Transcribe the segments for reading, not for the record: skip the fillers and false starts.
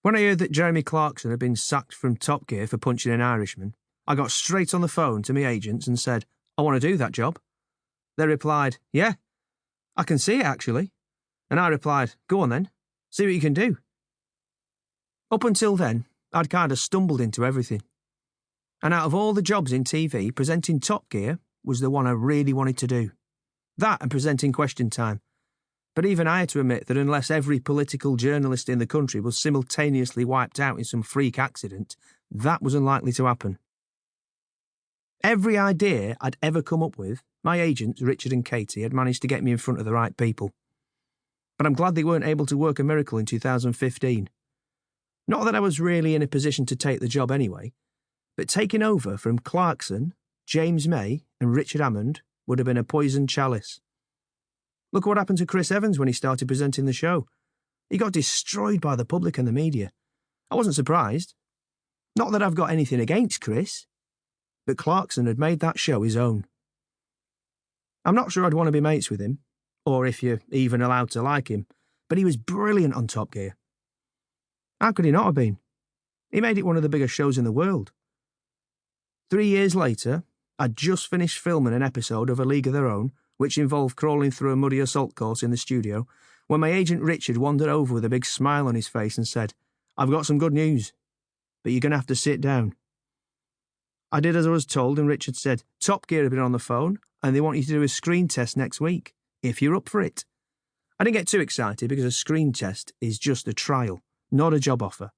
When I heard that Jeremy Clarkson had been sacked from Top Gear for punching an Irishman, I got straight on the phone to my agents and said, I want to do that job. They replied, yeah, I can see it actually. And I replied, go on then, see what you can do. Up until then, I'd kind of stumbled into everything. And out of all the jobs in TV, presenting Top Gear was the one I really wanted to do. That and presenting Question Time. But even I had to admit that unless every political journalist in the country was simultaneously wiped out in some freak accident, that was unlikely to happen. Every idea I'd ever come up with, my agents, Richard and Katie, had managed to get me in front of the right people. But I'm glad they weren't able to work a miracle in 2015. Not that I was really in a position to take the job anyway, but taking over from Clarkson, James May and Richard Hammond would have been a poisoned chalice. Look what happened to Chris Evans when he started presenting the show. He got destroyed by the public and the media. I wasn't surprised. Not that I've got anything against Chris, but Clarkson had made that show his own. I'm not sure I'd want to be mates with him, or if you're even allowed to like him, but he was brilliant on Top Gear. How could he not have been? He made it one of the biggest shows in the world. 3 years later, I'd just finished filming an episode of A League of Their Own, which involved crawling through a muddy assault course in the studio, when my agent Richard wandered over with a big smile on his face and said, I've got some good news, but you're going to have to sit down. I did as I was told, and Richard said, Top Gear have been on the phone, and they want you to do a screen test next week, if you're up for it. I didn't get too excited because a screen test is just a trial, not a job offer,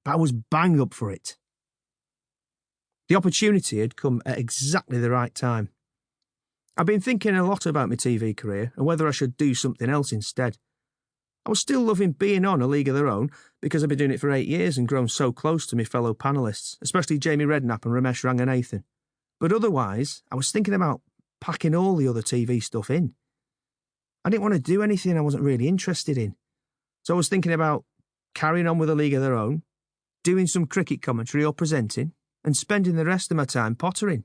but I was bang up for it. The opportunity had come at exactly the right time. I've been thinking a lot about my TV career and whether I should do something else instead. I was still loving being on A League of Their Own because I've been doing it for 8 years and grown so close to my fellow panellists, especially Jamie Redknapp and Ramesh Ranganathan. But otherwise, I was thinking about packing all the other TV stuff in. I didn't want to do anything I wasn't really interested in. So I was thinking about carrying on with A League of Their Own, doing some cricket commentary or presenting, and spending the rest of my time pottering.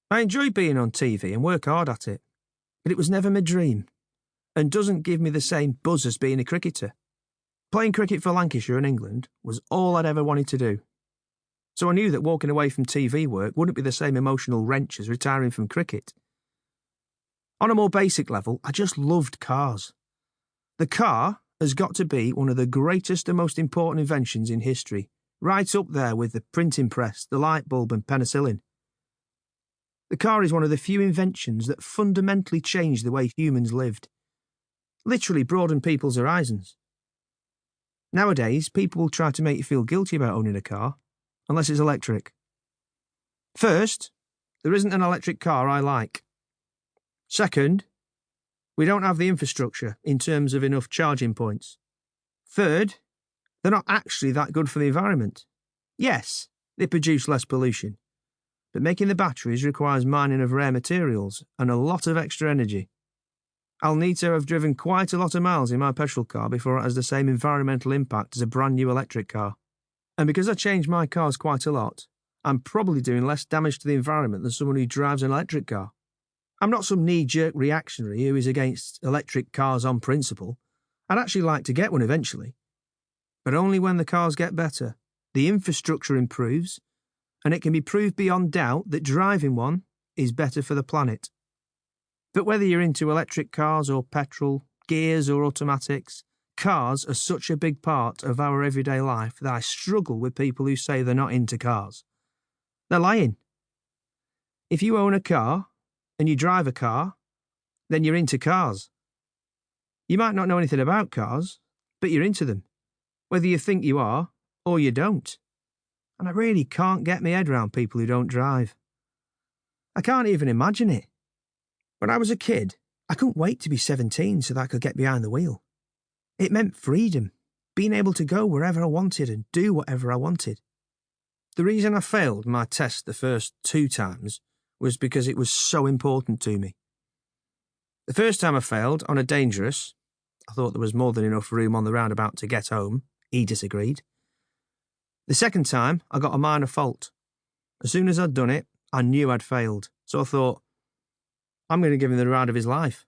I enjoy being on TV and work hard at it, but it was never my dream, and doesn't give me the same buzz as being a cricketer. Playing cricket for Lancashire and England was all I'd ever wanted to do. So I knew that walking away from TV work wouldn't be the same emotional wrench as retiring from cricket. On a more basic level, I just loved cars. The car has got to be one of the greatest and most important inventions in history, right up there with the printing press, the light bulb and penicillin. The car is one of the few inventions that fundamentally changed the way humans lived. Literally broadened people's horizons. Nowadays, people will try to make you feel guilty about owning a car, unless it's electric. First, there isn't an electric car I like. Second, we don't have the infrastructure in terms of enough charging points. Third, they're not actually that good for the environment. Yes, they produce less pollution, but making the batteries requires mining of rare materials and a lot of extra energy. I'll need to have driven quite a lot of miles in my petrol car before it has the same environmental impact as a brand new electric car. And because I change my cars quite a lot, I'm probably doing less damage to the environment than someone who drives an electric car. I'm not some knee-jerk reactionary who is against electric cars on principle. I'd actually like to get one eventually. But only when the cars get better, the infrastructure improves, and it can be proved beyond doubt that driving one is better for the planet. But whether you're into electric cars or petrol, gears or automatics, cars are such a big part of our everyday life that I struggle with people who say they're not into cars. They're lying. If you own a car and you drive a car, then you're into cars. You might not know anything about cars, but you're into them, whether you think you are or you don't. And I really can't get my head around people who don't drive. I can't even imagine it. When I was a kid, I couldn't wait to be 17 so that I could get behind the wheel. It meant freedom, being able to go wherever I wanted and do whatever I wanted. The reason I failed my test the first 2 times was because it was so important to me. The first time I failed on a dangerous, I thought there was more than enough room on the roundabout to get home. He disagreed. The second time, I got a minor fault. As soon as I'd done it, I knew I'd failed. So I thought, I'm going to give him the ride of his life.